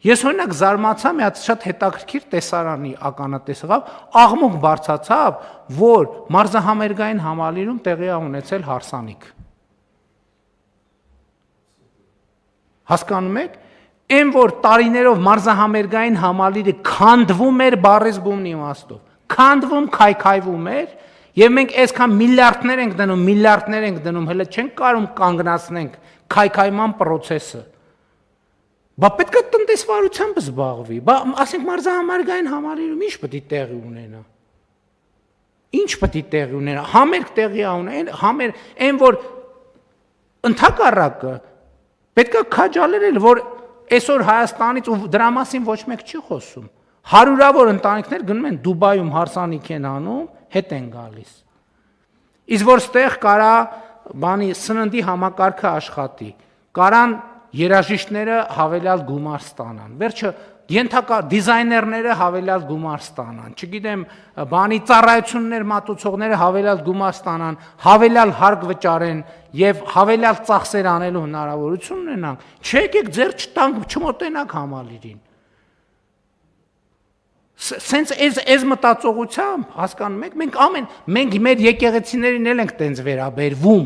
Ես օրինակ զարմացա մի հատ շատ հետաքրքիր տեսարանի ականատես եղավ, աղմուկ բարձացավ, որ մարզահամերգային համալիրում տեղի է ունեցել հարսանիք։ Հասկանում եք, այն որ տարիներով մարզահամերգային համալիրը քանդվում էր բառից բումն իմաստով, քանդվում, քայքայվում էր, եւ մենք այսքան միլիարդներ ենք դնում, հələ չենք կարող կանգնացնենք քայքայման process-ը։ Բա պետք է տնտեսվարությամբ զբաղվի, բա ասենք մարզահամերգային համալիրում ինչ պետք է տեղի ունենա։ Ինչ պետք է տեղի ունենա, համերգ տեղի ունենա, այն որ ընդհակառակը պետք է քաջալերել, որ այսօր Հայաստանից ու դրա մասին ոչ մեկ չի խոսում։ Հարյուրավոր ընտանիքներ գնում են Դուբայում հարսանիք են անում, հետ են գալիս։ Իսկ որ ստեղ կարա սննդի համակարգը աշխատի, կարան երաժիշտները հավելյալ գումար ստանան, վերջը ենթակա դիզայներները հավելյալ գումար ստանան, չգիտեմ, ծառայություններ մատուցողները հավելյալ գումար ստանան, հավելյալ հարկ վճարեն եւ հավելյալ ծախսեր անելու հնարավորություն ունենան, չեկեք ձեր չտանք, չմոտենաք համալիրին։ Սենց այս մտածողությամբ հասկանում եք, մենք մեր եկեղեցիներին էլ ենք տենց վերաբերվում։